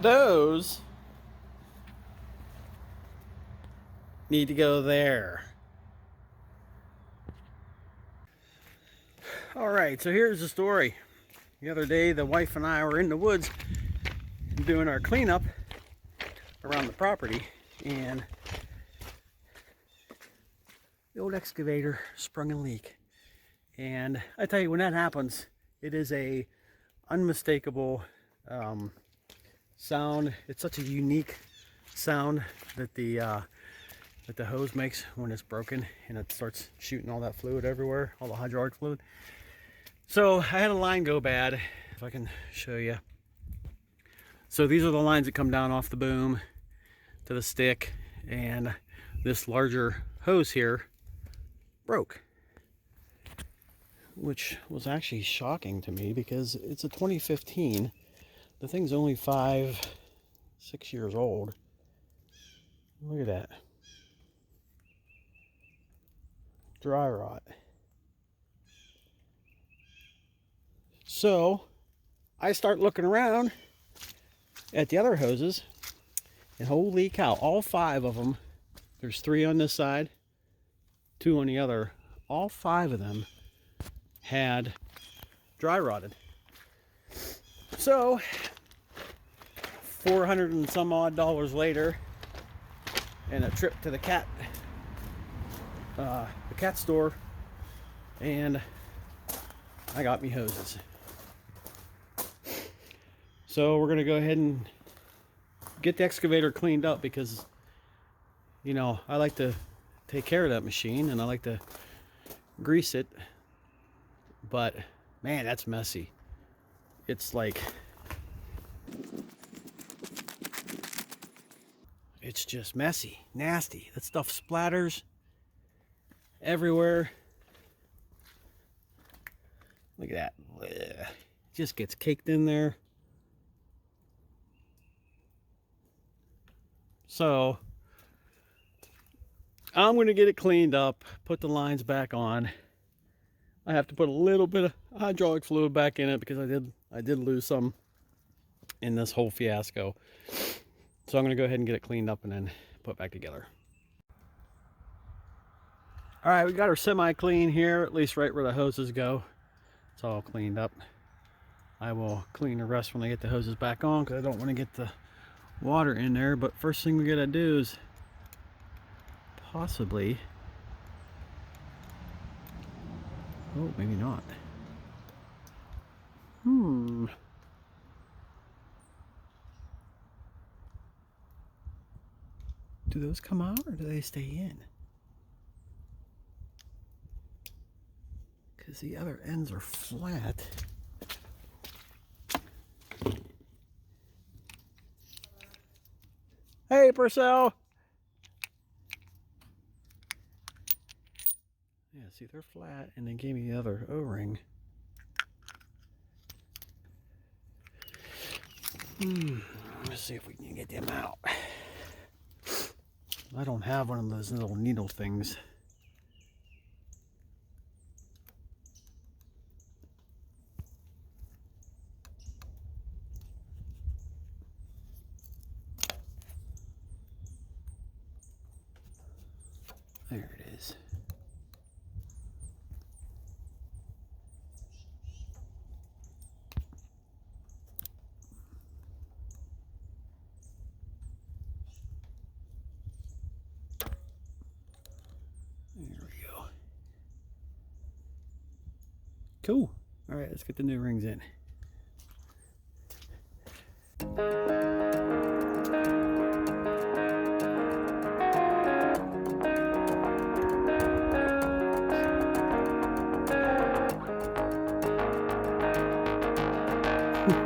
Those need to go there. All right, so here's the story. The other day, the wife and I were in the woods doing our cleanup around the property, and the old excavator sprung a leak. And I tell you, when that happens, it is a unmistakable sound. It's such a unique sound that the hose makes when it's broken and it starts shooting all that fluid everywhere, all the hydraulic fluid. So I had a line go bad, if I can show you. So these are the lines that come down off the boom to the stick, and this larger hose here broke, which was actually shocking to me because it's a 2015. The thing's only 5-6 years old. Look at that. Dry rot. So I start looking around at the other hoses, and holy cow, all 5 of them, there's 3 on this side, 2 on the other, all 5 of them had dry rotted. So 400 and some odd dollars later, and a trip to the cat store, and I got me hoses. So we're gonna go ahead and get the excavator cleaned up because, you know, I like to take care of that machine and I like to grease it, but man, that's messy. It's like, it's just messy, nasty. That stuff splatters everywhere. Look at that. It just gets caked in there. So I'm going to get it cleaned up, put the lines back on. I have to put a little bit of hydraulic fluid back in it because I did lose some in this whole fiasco. So I'm going to go ahead and get it cleaned up and then put it back together. All right, we got our semi-clean here, at least right where the hoses go. It's all cleaned up. I will clean the rest when I get the hoses back on because I don't want to get the water in there. But first thing we gotta do is possibly, oh, maybe not. Do those come out or do they stay in? Because the other ends are flat. Hey, Purcell! Yeah, see, they're flat, and they gave me the other O-ring. Let's see if we can get them out. I don't have one of those little needle things. There it is. There we go. Cool. All right, let's get the new rings in.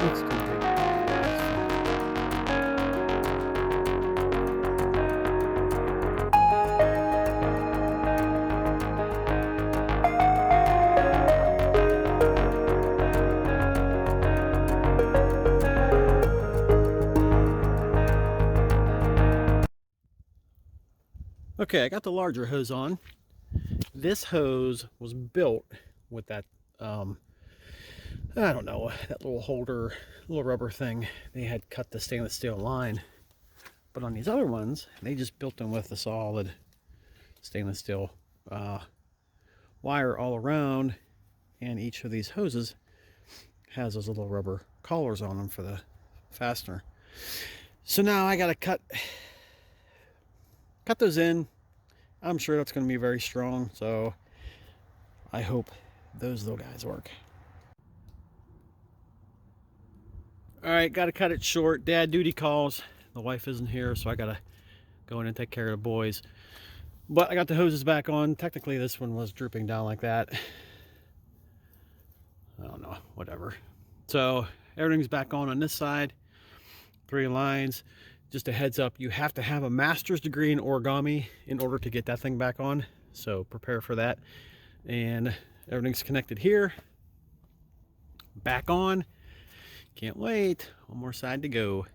Looks too big. Okay, I got the larger hose on. This hose was built with that I don't know, that little holder, little rubber thing, they had cut the stainless steel line. But on these other ones, they just built them with a solid stainless steel wire all around, and each of these hoses has those little rubber collars on them for the fastener. So now I gotta cut those in. I'm sure that's going to be very strong, so I hope those little guys work. All right, got to cut it short. Dad duty calls. The wife isn't here, so I got to go in and take care of the boys. But I got the hoses back on. Technically, this one was drooping down like that. I don't know, whatever. So everything's back on this side. 3 lines. Just a heads up, you have to have a master's degree in origami in order to get that thing back on. So prepare for that. And everything's connected here. Back on. Can't wait. One more side to go.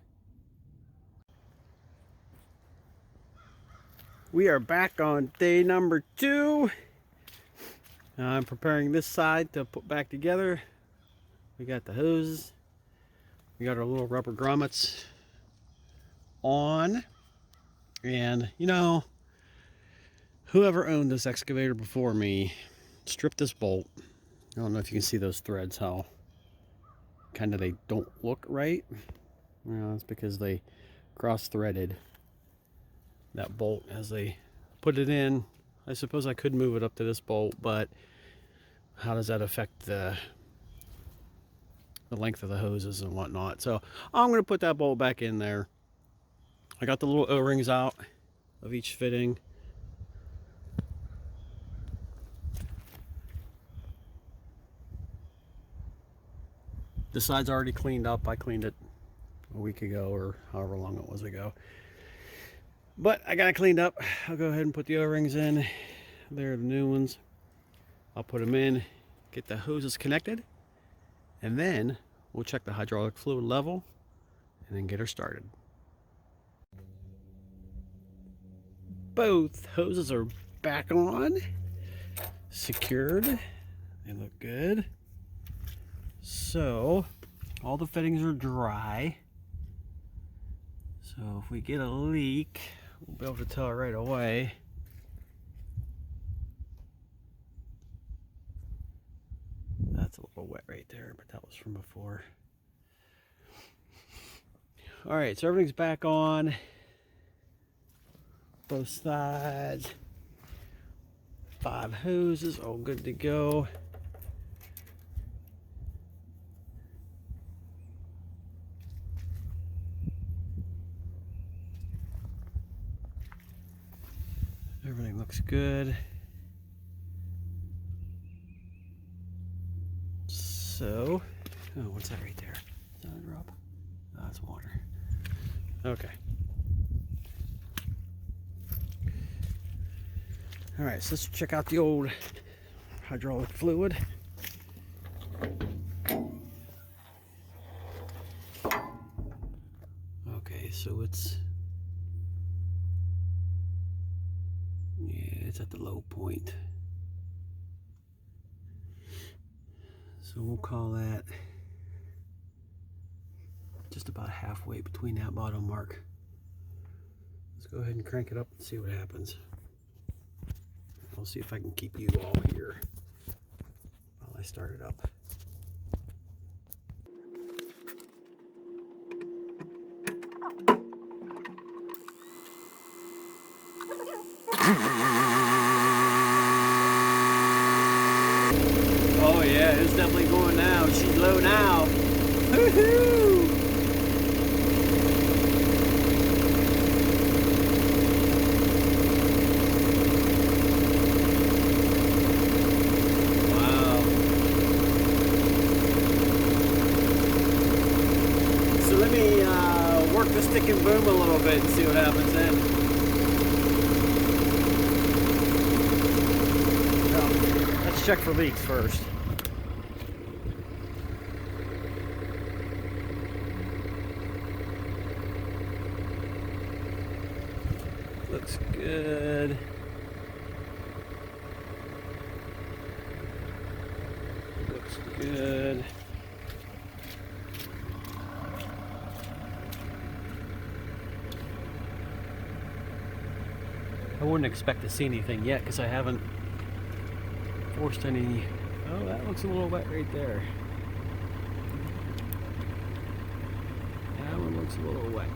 We are back on day number 2. I'm preparing this side to put back together. We got the hoses. We got our little rubber grommets on. And you know, whoever owned this excavator before me stripped this bolt. I don't know if you can see those threads, how kind of they don't look right. You know, it's because they cross-threaded that bolt as they put it in. I suppose I could move it up to this bolt, but how does that affect the length of the hoses and whatnot? So I'm going to put that bolt back in there. I got the little O-rings out of each fitting. The side's already cleaned up. I cleaned it a week ago or however long it was ago. But I got it cleaned up. I'll go ahead and put the O-rings in. They're the new ones. I'll put them in, get the hoses connected, and then we'll check the hydraulic fluid level and then get her started. Both hoses are back on, secured. They look good. So all the fittings are dry. So if we get a leak, we'll be able to tell right away. That's a little wet right there, but that was from before. All right, so everything's back on. Both sides. 5 hoses, all good to go. Everything looks good. So, oh, what's that right there? Is that a drop? Oh, that's water. Okay. All right, so let's check out the old hydraulic fluid. Okay, so it's at the low point. So we'll call that just about halfway between that bottom mark. Let's go ahead and crank it up and see what happens. I'll see if I can keep you all here while I start it up. Oh yeah, it's definitely going now. She's low now. Woohoo! Wow. So let me work the stick and boom a little bit and see what happens then. Let's check for leaks first. Looks good. Looks good. I wouldn't expect to see anything yet because I haven't forced any. Oh, that looks a little wet right there. That one looks a little wet.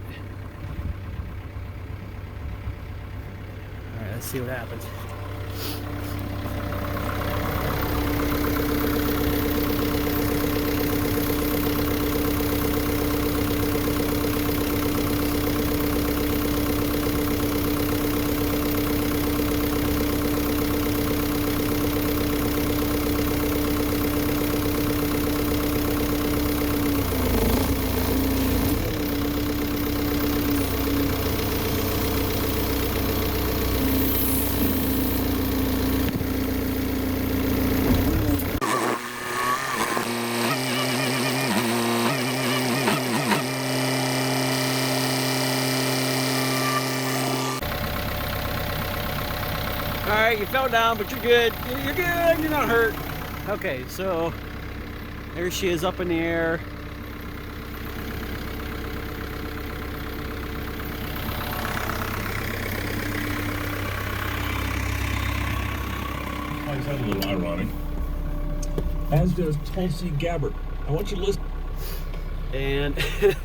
Alright, let's see what happens. Alright, you fell down, but you're good. You're good, you're not hurt. Okay, so there she is up in the air. Finds that a little ironic. As does Tulsi Gabbard. I want you to listen. And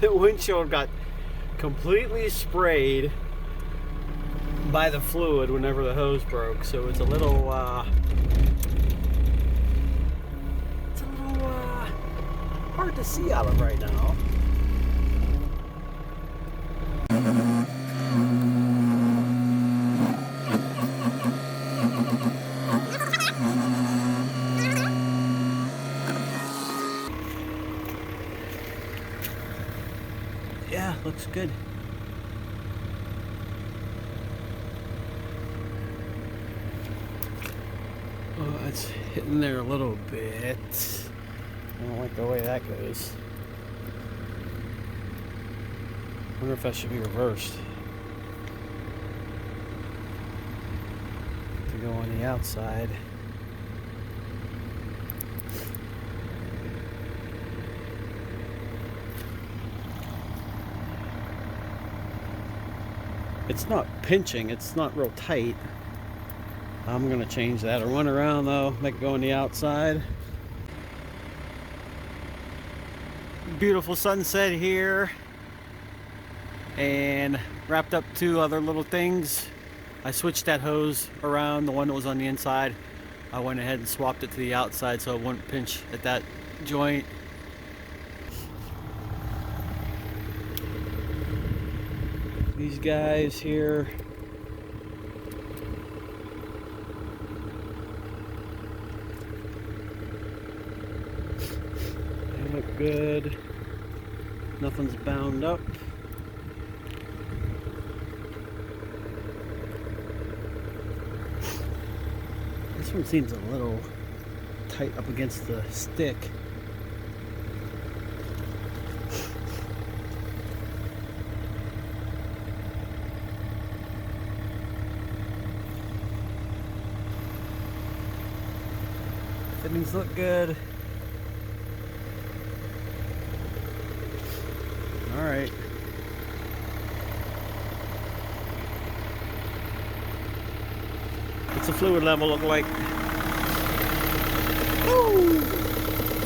the windshield got completely sprayed by the fluid whenever the hose broke, so it's a little hard to see out of right now. Yeah, looks good. Oh, it's hitting there a little bit. I don't like the way that goes. Wonder if that should be reversed. To go on the outside. It's not pinching, it's not real tight. I'm gonna change that. Or run around though, make it go on the outside. Beautiful sunset here. And wrapped up 2 other little things. I switched that hose around, the one that was on the inside. I went ahead and swapped it to the outside so it wouldn't pinch at that joint. These guys here. They look good. Nothing's bound up. This one seems a little tight up against the stick. Fittings look good. All right. What's the fluid level look like? Woo!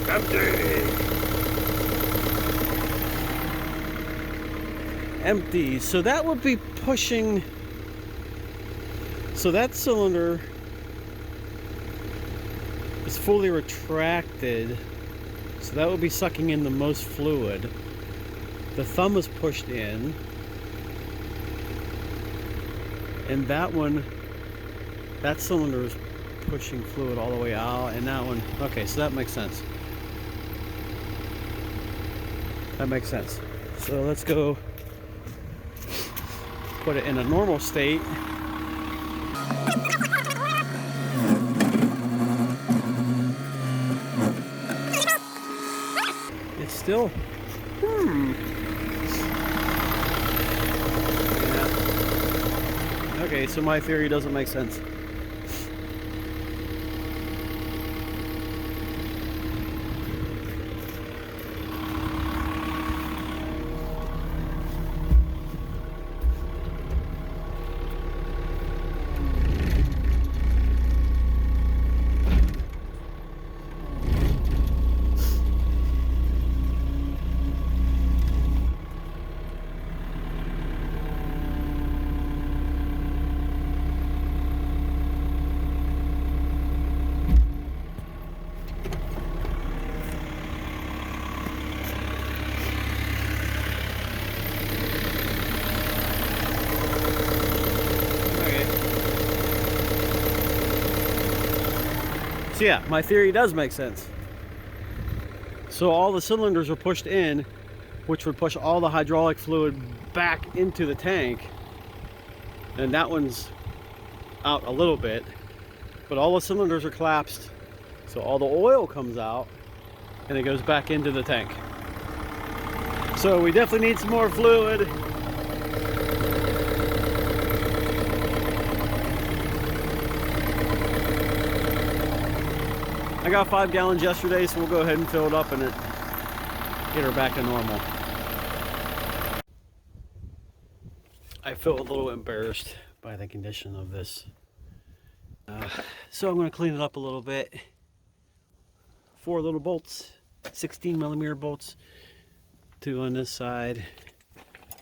Empty! Empty. So that would be pushing. So that cylinder is fully retracted. So that would be sucking in the most fluid. The thumb is pushed in. And that one, that cylinder is pushing fluid all the way out, and that one, okay, so that makes sense. That makes sense. So let's go put it in a normal state. It's still, yeah. Okay, so my theory doesn't make sense. So yeah, my theory does make sense. So all the cylinders are pushed in, which would push all the hydraulic fluid back into the tank. And that one's out a little bit, but all the cylinders are collapsed. So all the oil comes out and it goes back into the tank. So we definitely need some more fluid. I got 5 gallons yesterday, so we'll go ahead and fill it up and get her back to normal. I feel a little embarrassed by the condition of this. So I'm going to clean it up a little bit. 4 little bolts, 16 millimeter bolts, 2 on this side,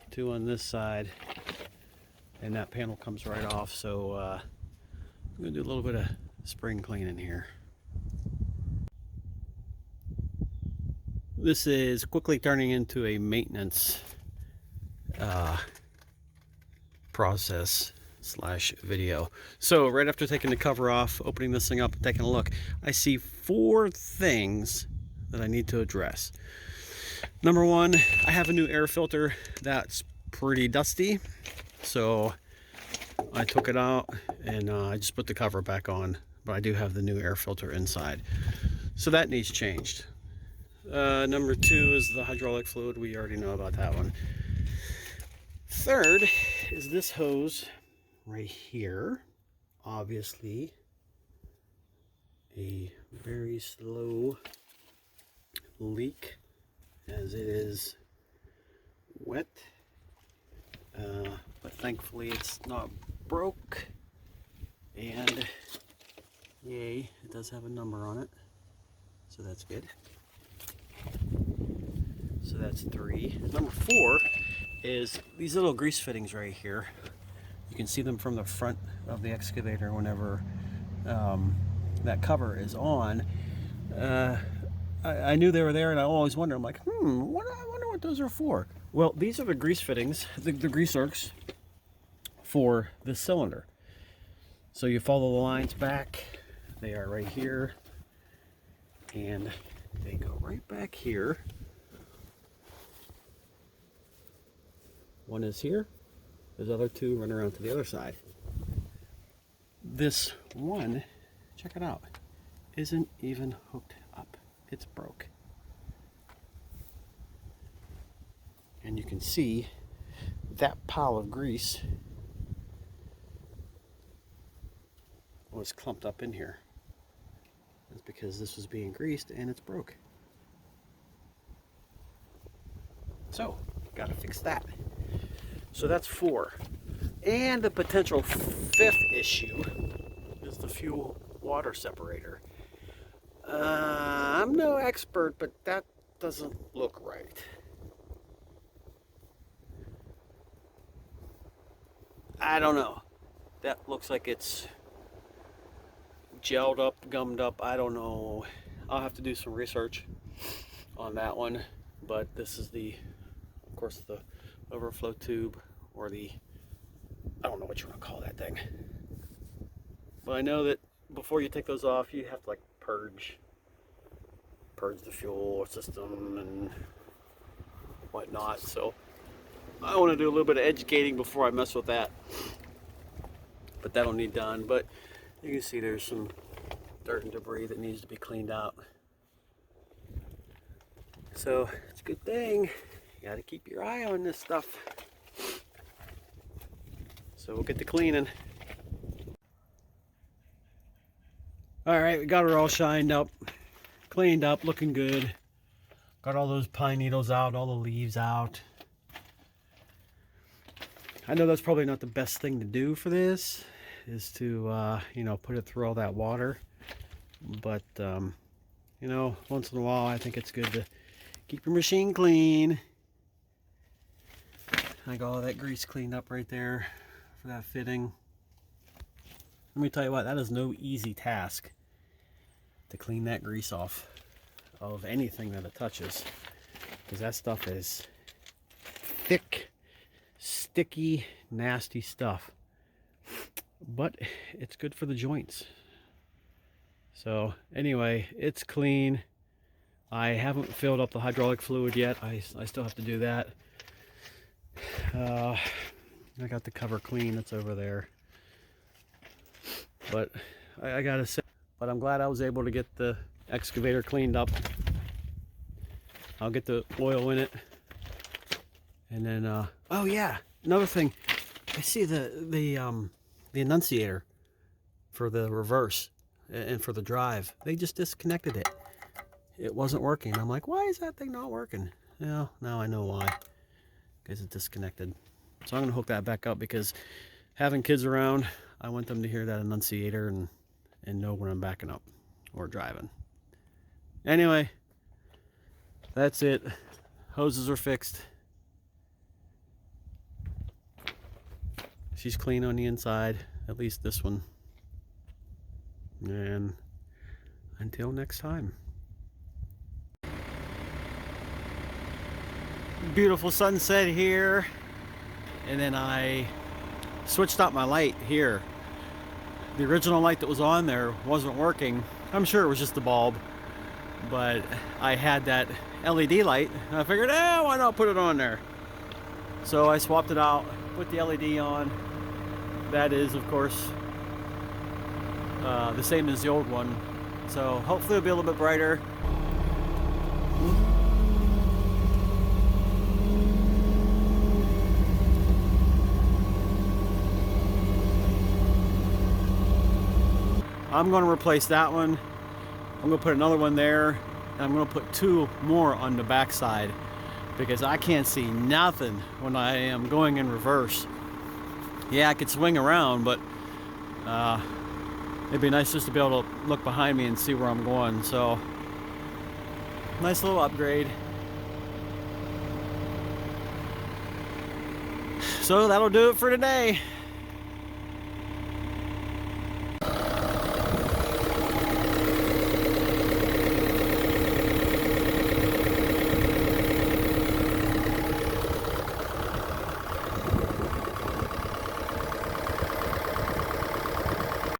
2 on this side, and that panel comes right off. So I'm going to do a little bit of spring cleaning here. This is quickly turning into a maintenance process slash video. So right after taking the cover off, opening this thing up and taking a look, I see 4 things that I need to address. Number 1, I have a new air filter that's pretty dusty. So I took it out and I just put the cover back on, but I do have the new air filter inside. So that needs changed. Number 2 is the hydraulic fluid. We already know about that one. Third is this hose right here. Obviously a very slow leak as it is wet, but thankfully it's not broke, and yay, it does have a number on it, so that's good. So that's 3. Number 4 is these little grease fittings right here. You can see them from the front of the excavator whenever that cover is on. I knew they were there, and I always wonder, I'm like, I wonder what those are for. Well, these are the grease fittings, the grease arcs for the cylinder. So you follow the lines back, they are right here, and they go right back here. One is here, those other 2 run around to the other side. This one, check it out, isn't even hooked up. It's broke. And you can see that pile of grease was clumped up in here. That's because this was being greased and it's broke. So, gotta fix that. So that's 4. And the potential 5th issue is the fuel water separator. I'm no expert, but that doesn't look right. I don't know. That looks like it's gelled up, gummed up. I don't know. I'll have to do some research on that one. But this is of course, the overflow tube, or I don't know what you want to call that thing. But I know that before you take those off, you have to like purge the fuel system and whatnot. So I want to do a little bit of educating before I mess with that. But that'll need done. But you can see there's some dirt and debris that needs to be cleaned out. So it's a good thing. You got to keep your eye on this stuff. So we'll get to cleaning. Alright, we got her all shined up, cleaned up, looking good. Got all those pine needles out, all the leaves out. I know that's probably not the best thing to do for this, is to, put it through all that water. But, once in a while I think it's good to keep your machine clean. I got all that grease cleaned up right there for that fitting. Let me tell you what, that is no easy task to clean that grease off of anything that it touches, because that stuff is thick, sticky, nasty stuff. But it's good for the joints. So anyway, it's clean. I haven't filled up the hydraulic fluid yet. I still have to do that. I got the cover clean. It's over there. But I gotta say, but I'm glad I was able to get the excavator cleaned up. I'll get the oil in it. And then, oh yeah, another thing. I see the annunciator for the reverse and for the drive. They just disconnected it. It wasn't working. I'm like, why is that thing not working? Well, now I know why. Because it's disconnected. So I'm gonna hook that back up because having kids around, I want them to hear that annunciator and know when I'm backing up or driving. Anyway, that's it. Hoses are fixed. She's clean on the inside, at least this one. And until next time. Beautiful sunset here. And then I switched out my light here. The original light that was on there wasn't working. I'm sure it was just the bulb, but I had that LED light and I figured, why not put it on there? So I swapped it out, put the LED on. That is, of course, the same as the old one. So hopefully it'll be a little bit brighter. I'm going to replace that one. I'm going to put another one there. And I'm going to put 2 more on the back side because I can't see nothing when I am going in reverse. Yeah, I could swing around, but it'd be nice just to be able to look behind me and see where I'm going. So, nice little upgrade. So that'll do it for today.